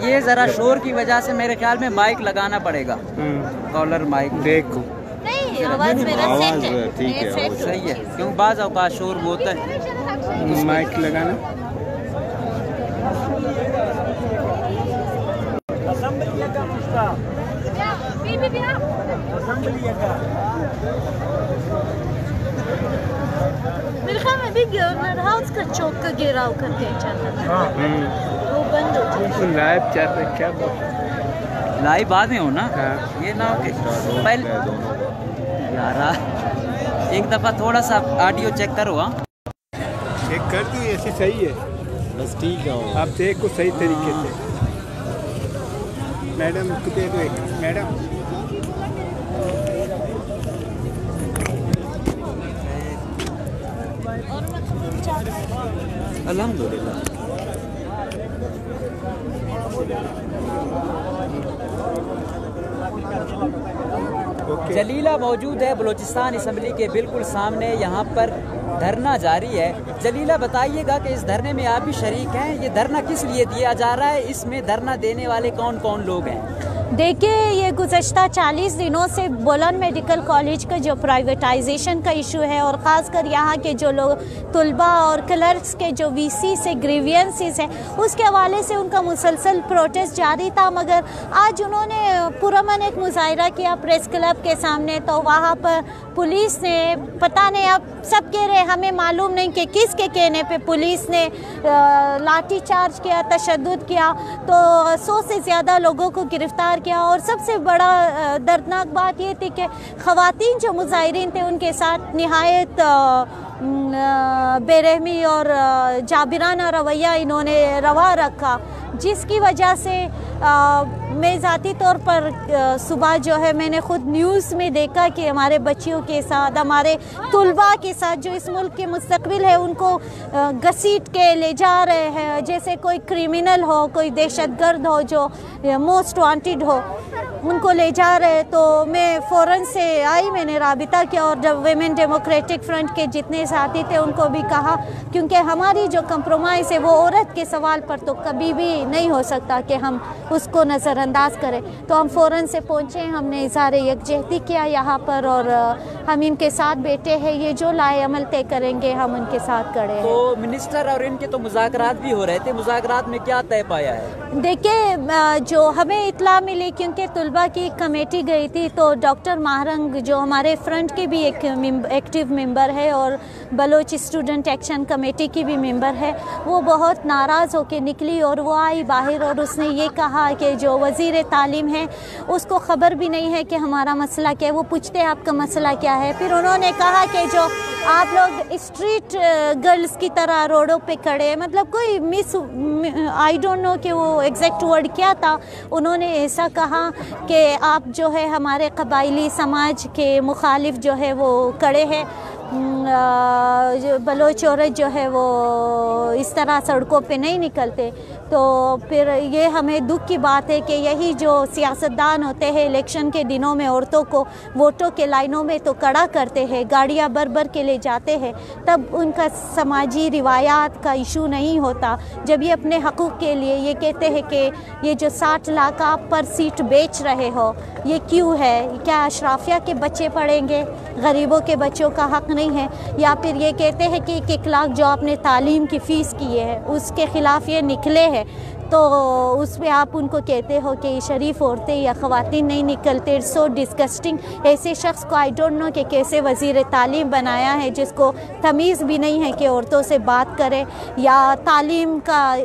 یہ ذرا شور کی وجہ سے میرے خیال میں مائک لگانا پڑے گا، کالر مائک دیکھو آواز ٹھیک ہے صحیح ہے، کیوں بعض اوقات شور ہوتا ہے، مائک لگانا۔ میرے خیال میں بھی گورنر ہاؤس کا چوک کا گھیراؤ کر کے چلتا تھا، وہ بند ہو جائے۔ لائیو چل رہا کیا لائیو بعد میں ہو نا، یہ نہ ہو کہ پہلے یارا ایک دفعہ تھوڑا سا آڈیو چیک کرو، ہاں چیک کر دی ایسی صحیح ہے بس ٹھیک ہے، آپ دیکھو صحیح طریقے سے۔ میڈم کو دے دو ایک، میڈم الحمدللہ۔ جلیلہ موجود ہے بلوچستان اسمبلی کے بالکل سامنے، یہاں پر دھرنا جاری ہے۔ جلیلہ بتائیے گا کہ اس دھرنے میں آپ بھی شریک ہیں، یہ دھرنا کس لیے دیا جا رہا ہے، اس میں دھرنا دینے والے کون کون لوگ ہیں؟ دیکھیے، یہ گزشتہ 40 دنوں سے بولن میڈیکل کالج کا جو پرائیویٹائزیشن کا ایشو ہے، اور خاص کر یہاں کے جو لوگ طلباء اور کلرکس کے جو وی سی سے گریوینسز ہیں، اس کے حوالے سے ان کا مسلسل پروٹیسٹ جاری تھا، مگر آج انہوں نے پرامن ایک مظاہرہ کیا پریس کلب کے سامنے، تو وہاں پر پولیس نے پتہ نہیں، اب سب کہہ رہے ہمیں معلوم نہیں کہ کس کے کہنے پہ پولیس نے لاٹھی چارج کیا، تشدد کیا، تو 100 سے زیادہ لوگوں کو گرفتار کیا، اور سب سے بڑا دردناک بات یہ تھی کہ خواتین جو مظاہرین تھے ان کے ساتھ نہایت بے رحمی اور جابرانہ رویہ انہوں نے روا رکھا، جس کی وجہ سے میں ذاتی طور پر صبح جو ہے میں نے خود نیوز میں دیکھا کہ ہمارے بچیوں کے ساتھ، ہمارے طلباء کے ساتھ جو اس ملک کے مستقبل ہے، ان کو گھسیٹ کے لے جا رہے ہیں جیسے کوئی کریمنل ہو، کوئی دہشت گرد ہو جو موسٹ وانٹیڈ ہو، ان کو لے جا رہے۔ تو میں فوراً سے آئی، میں نے رابطہ کیا، اور جب ویمن ڈیموکریٹک فرنٹ کے جتنے ساتھی تھے ان کو بھی کہا، کیونکہ ہماری جو کمپرومائز ہے وہ عورت کے سوال پر تو کبھی بھی نہیں ہو سکتا کہ ہم اس کو نظر انداز کریں، تو ہم فوراً سے پہنچے، ہم نے اظہار یکجہتی کیا یہاں پر، اور ہم ان کے ساتھ بیٹھے ہیں، یہ جو لائے عمل طے کریں گے ہم ان کے ساتھ کھڑے ہیں۔ تو منسٹر اور ان کے تو مذاکرات بھی ہو رہے تھے، مذاکرات میں کیا طے پایا ہے؟ دیکھیں، جو ہمیں اطلاع ملی، کیونکہ طلباء کی ایک کمیٹی گئی تھی، تو ڈاکٹر ماہرنگ جو ہمارے فرنٹ کے بھی ایک ایکٹیو ممبر ہے اور بلوچ اسٹوڈنٹ ایکشن کمیٹی کی بھی ممبر ہے، وہ بہت ناراض ہو کے نکلی، اور وہ آئی باہر، اور اس نے یہ کہا کہ جو وزیر تعلیم ہے اس کو خبر بھی نہیں ہے کہ ہمارا مسئلہ کیا ہے۔ وہ پوچھتے آپ کا مسئلہ کیا ہے، پھر انہوں نے کہا کہ جو آپ لوگ اسٹریٹ گرلز کی طرح روڈوں پہ کھڑے، مطلب کوئی آئی ڈونٹ نو کہ وہ ایگزیکٹ ورڈ کیا تھا، انہوں نے ایسا کہا کہ آپ جو ہے ہمارے قبائلی سماج کے مخالف جو ہے وہ کھڑے ہیں، بلوچ عورت جو ہے وہ اس طرح سڑکوں پہ نہیں نکلتے۔ تو پھر یہ ہمیں دکھ کی بات ہے کہ یہی جو سیاستدان ہوتے ہیں الیکشن کے دنوں میں عورتوں کو ووٹوں کے لائنوں میں تو کڑا کرتے ہیں، گاڑیاں بھر کے لے جاتے ہیں، تب ان کا سماجی روایات کا ایشو نہیں ہوتا۔ جب یہ اپنے حقوق کے لیے یہ کہتے ہیں کہ یہ جو 60 لاکھ آپ پر سیٹ بیچ رہے ہو، یہ کیوں ہے؟ کیا اشرافیہ کے بچے پڑھیں گے؟ غریبوں کے بچوں کا حق نہیں ہے؟ یا پھر یہ کہتے ہیں کہ 1 لاکھ جو آپ نے تعلیم کی فیس کی ہے اس کے خلاف یہ نکلے ہیں، تو اس میں آپ ان کو کہتے ہو کہ شریف عورتیں یا خواتین نہیں نکلتے۔ سو ڈسگسٹنگ، ایسے شخص کو آئی ڈونٹ نو کہ کیسے وزیر تعلیم بنایا ہے، جس کو تمیز بھی نہیں ہے کہ عورتوں سے بات کرے، یا تعلیم کا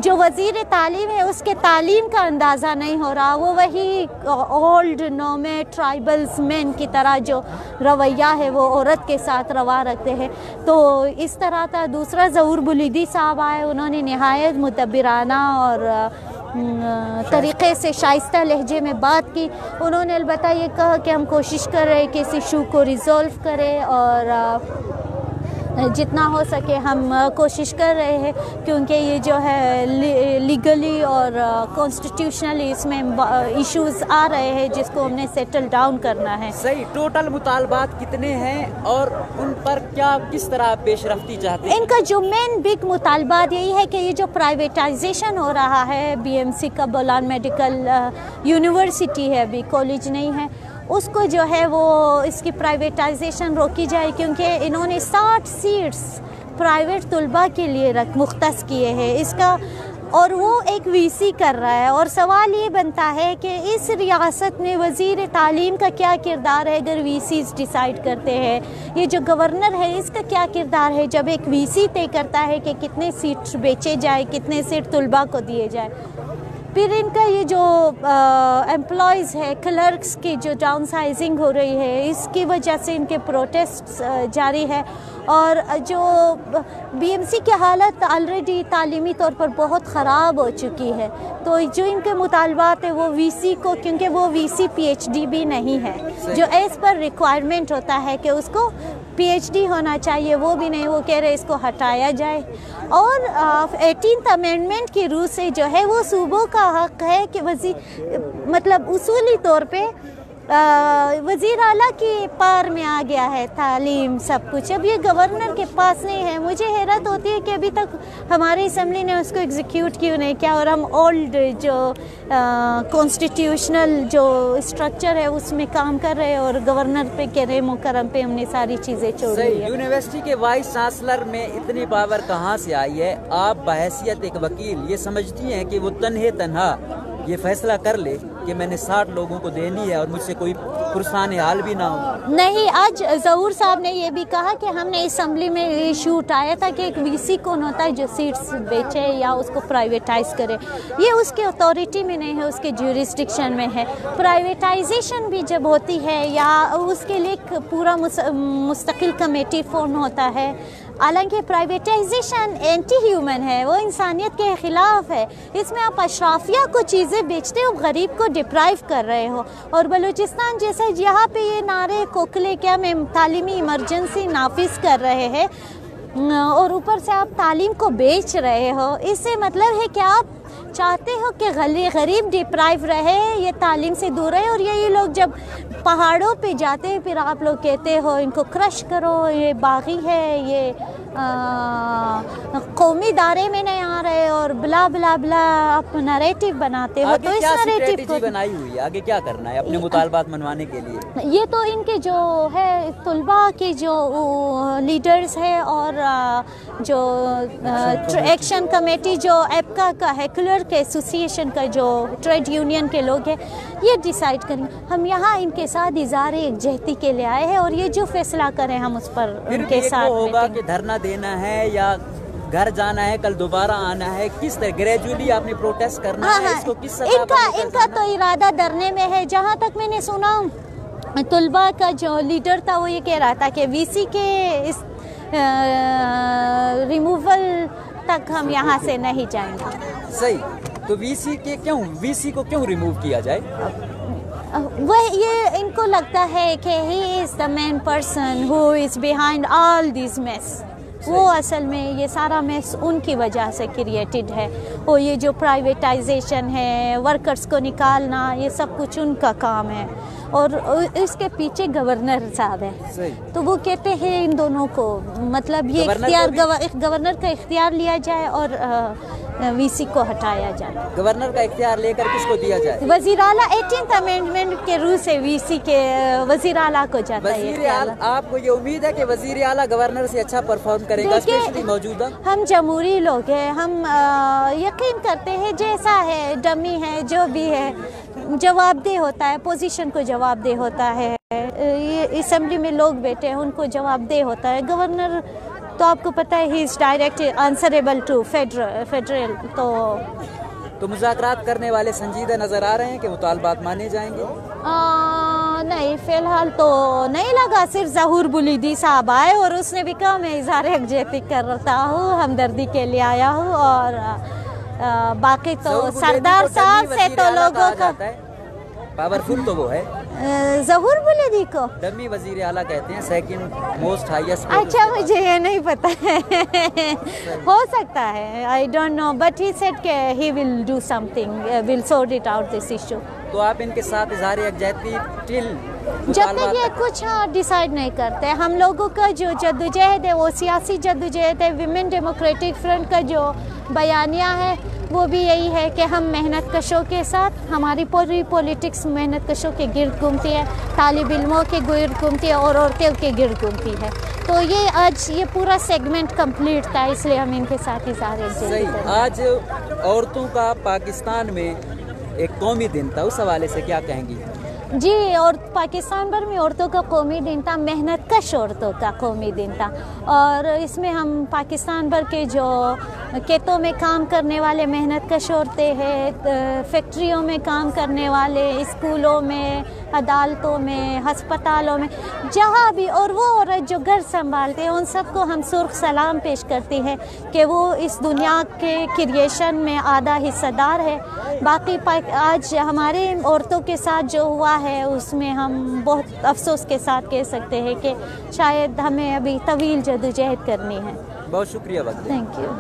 جو وزیر تعلیم ہے اس کے تعلیم کا اندازہ نہیں ہو رہا، وہ وہی اولڈ نومیڈ ٹرائبلز مین کی طرح جو رویہ ہے وہ عورت کے ساتھ روا رکھتے ہیں۔ تو اس طرح تھا۔ دوسرا ظہور بلیدی صاحب آئے، انہوں نے نہایت مدبرانہ اور طریقے سے شائستہ لہجے میں بات کی۔ انہوں نے البتہ یہ کہا کہ ہم کوشش کر رہے ہیں کہ اس ایشو کو ریزولو کرے، اور جتنا ہو سکے ہم کوشش کر رہے ہیں، کیونکہ یہ جو ہے لیگلی اور کانسٹیٹیوشنلی اس میں ایشوز آ رہے ہیں جس کو ہم نے سیٹل ڈاؤن کرنا ہے۔ صحیح، ٹوٹل مطالبات کتنے ہیں اور ان پر کیا کس طرح پیش رفتی چاہتے ہیں؟ ان کا جو مین بگ مطالبات یہی ہے کہ یہ جو پرائیویٹائزیشن ہو رہا ہے بی ایم سی کا، بولان میڈیکل یونیورسٹی ہے، ابھی کالج نہیں ہے، اس کو جو ہے وہ اس کی پرائیویٹائزیشن روکی جائے، کیونکہ انہوں نے 60 سیٹس پرائیویٹ طلباء کے لیے مختص کیے ہیں اس کا، اور وہ ایک وی سی کر رہا ہے۔ اور سوال یہ بنتا ہے کہ اس ریاست میں وزیر تعلیم کا کیا کردار ہے اگر وی سیز ڈیسائیڈ کرتے ہیں؟ یہ جو گورنر ہے اس کا کیا کردار ہے جب ایک وی سی طے کرتا ہے کہ کتنے سیٹ بیچے جائے، کتنے سیٹ طلباء کو دیے جائے؟ پھر ان کا یہ جو امپلائیز ہے، کلرکس کی جو ڈاؤن سائزنگ ہو رہی ہے، اس کی وجہ سے ان کے پروٹیسٹ جاری ہے، اور جو بی ایم سی کی حالت آلریڈی تعلیمی طور پر بہت خراب ہو چکی ہے، تو جو ان کے مطالبات ہیں وہ وی سی کو، کیونکہ وہ وی سی پی ایچ ڈی بھی نہیں ہے، جو ایز پر ریکوائرمنٹ ہوتا ہے کہ اس کو پی ایچ ڈی ہونا چاہیے، وہ بھی نہیں، وہ کہہ رہے اس کو ہٹایا جائے۔ اور 18th امینڈمنٹ کی روح سے جو ہے وہ صوبوں کا حق ہے کہ مطلب اصولی طور پہ وزیر اعلیٰ کی پار میں آ گیا ہے تعلیم سب کچھ، اب یہ گورنر کے پاس نہیں ہے۔ مجھے حیرت ہوتی ہے کہ ابھی تک ہماری اسمبلی نے اس کو ایگزیکیوٹ کیوں نہیں کیا، اور ہم اولڈ جو کانسٹیٹیوشنل جو اسٹرکچر ہے اس میں کام کر رہے ہیں، اور گورنر پہ کہہ رہے مکرم پہ ہم نے ساری چیزیں چھوڑ دی ہے۔ یونیورسٹی کے وائس چانسلر میں اتنی پاور کہاں سے آئی ہے؟ آپ بحیثیت ایک وکیل یہ سمجھتی ہیں کہ وہ تنہا یہ فیصلہ کر لے کہ میں نے 60 لوگوں کو دینی ہے اور مجھ سے کوئی پرسان حال بھی نہ ہو؟ نہیں، آج ظہور صاحب نے یہ بھی کہا کہ ہم نے اسمبلی میں ایشو اٹھایا تھا کہ ایک وی سی کون ہوتا ہے جو سیٹس بیچے یا اس کو پرائیویٹائز کرے، یہ اس کے اتھارٹی میں نہیں ہے، اس کے جیورسڈکشن میں ہے۔ پرائیویٹائزیشن بھی جب ہوتی ہے یا اس کے لیے ایک پورا مستقل کمیٹی فارم ہوتا ہے، حالانکہ پرائیویٹائزیشن اینٹی ہیومن ہے، وہ انسانیت کے خلاف ہے، اس میں آپ اشرافیہ کو چیزیں بیچتے ہو، غریب کو ڈپرائیو کر رہے ہو، اور بلوچستان جیسا یہاں پہ یہ نعرے کوکلے کیا میں تعلیمی ایمرجنسی نافذ کر رہے ہیں، اور اوپر سے آپ تعلیم کو بیچ رہے ہو، اس سے مطلب ہے کہ آپ چاہتے ہو کہ غریب ڈپرائیو رہے، یہ تعلیم سے دور رہے، اور یہی لوگ جب پہاڑوں پہ جاتے ہیں پھر آپ لوگ کہتے ہو ان کو کرش کرو، یہ باغی ہے، یہ قومی دائرے میں نہیں آ رہے، اور بلا بلا بلا آپ نریٹو بناتے ہو۔ تو اس نریٹو کو بنائی ہوئی ہے، آگے کیا کرنا ہے اپنے مطالبات منوانے کے لیے؟ یہ تو ان کے جو ہے طلباء کے جو لیڈرز ہے، اور جو ایکشن کمیٹی جو ایپکا کا ہے، کلرک ایسوسی ایشن کا جو ٹریڈ یونین کے لوگ ہیں، یہ ڈیسائیڈ کریں۔ ہم یہاں ان کے ساتھ اظہار یکجہتی کے لیے آئے ہیں، اور یہ جو فیصلہ کریں ہم اس پر ان کے ساتھ ہوگا کہ دھرنا دینا ہے یا گھر جانا ہے، کل دوبارہ آنا ہے، کس طرح گریجولی آپ نے پروٹیسٹ کرنا ہے، اس کو کس سطح ان کا تو ارادہ دھرنے میں ہے۔ جہاں تک میں نے سنا طلباء کا جو لیڈر تھا وہ یہ کہہ رہا تھا کہ وی سی کے اس ریموول تک ہم یہاں سے نہیں جائیں گے۔ صحیح، تو وی سی کو کیوں ریموو کیا جائے؟ وہ یہ ان کو لگتا ہے کہ he is the main person who is behind all these mess, وہ اصل میں یہ سارا میس ان کی وجہ سے کریٹڈ ہے، اور یہ جو پرائیویٹائزیشن ہے، ورکرز کو نکالنا، یہ سب کچھ ان کا کام ہے، اور اس کے پیچھے گورنر صاحب ہے، تو وہ کہتے ہیں ان دونوں کو مطلب یہ گورنر کا اختیار لیا جائے اور وی سی کو ہٹایا جائے۔ گورنر کا اختیار لے کر کس کو دیا جائے؟ وزیر اعلیٰ 18th امینڈمنٹ کے روح سے وی سی کے وزیر اعلیٰ کو جاتا ہے۔ وزیر اعلیٰ، آپ کو یہ امید ہے کہ وزیر اعلیٰ گورنر سے اچھا پرفارم کرے گا؟ اسپیشلی موجودہ ہم جمہوری لوگ ہیں، ہم یقین کرتے ہیں جیسا ہے، ڈمی ہے، جو بھی ہے جواب دہ ہوتا ہے، پوزیشن کو جواب دہ ہوتا ہے، یہ اسمبلی میں لوگ بیٹھے ہیں ان کو جواب دہ ہوتا ہے۔ گورنر تو آپ کو پتہ ہے he is direct answerable to federal, تو مذاکرات کرنے والے سنجیدہ نظر آ رہے ہیں کہ مطالبات مانے جائیں گے؟ نہیں، فی الحال تو نہیں لگا، صرف ظہور بلیدی صاحب آئے اور اس نے بھی کہا میں اظہار یکجہتی کرتا ہوں، ہمدردی کے لیے آیا ہوں، اور باقی تو سردار صاحب سے تو لوگوں کا پاورفل تو وہ ہے۔ ظہور بلدی کو ڈمی وزیر اعلیٰ کہتے ہیں، سیکنڈ موسٹ ہائیسٹ. اچھا مجھے یہ نہیں پتا ہے، ہو سکتا ہے، I don't know, but he said کہ he will do something, will sort it out this issue. تو آپ ان کے ساتھ اظہار یکجہتی ٹل جب تک یہ کچھ ڈیسائیڈ نہیں کرتے. ہم لوگوں کا جو جدوجہد ہے وہ سیاسی جدوجہد ہے. ویمن ڈیموکریٹک فرنٹ کا جو بیانیہ ہے وہ بھی یہی ہے کہ ہم محنت کشوں کے ساتھ، ہماری پوری پولیٹکس محنت کشوں کے گرد گھومتی ہے، طالب علموں کے گرد گھومتی ہے اور عورتوں کے گرد گھومتی ہے. تو یہ آج یہ پورا سیگمنٹ کمپلیٹ تھا، اس لیے ہم ان کے ساتھ اظہار یکجہتی صحیح. کرتے ہیں. آج عورتوں کا پاکستان میں ایک قومی دن تھا، اس حوالے سے کیا کہیں گی؟ جی، اور پاکستان بھر میں عورتوں کا قومی دن تھا، محنت کش عورتوں کا قومی دن تھا. اور اس میں ہم پاکستان بھر کے جو کھیتوں میں کام کرنے والے محنت کش عورتیں ہیں، فیکٹریوں میں کام کرنے والے، اسکولوں میں، عدالتوں میں، ہسپتالوں میں، جہاں بھی، اور وہ عورت جو گھر سنبھالتے ہیں، ان سب کو ہم سرخ سلام پیش کرتے ہیں کہ وہ اس دنیا کے کریشن میں آدھا حصہ دار ہے. باقی آج ہمارے عورتوں کے ساتھ جو ہوا ہے اس میں ہم بہت افسوس کے ساتھ کہہ سکتے ہیں کہ شاید ہمیں ابھی طویل جدوجہد کرنی ہے. بہت شکریہ وقت. Thank you.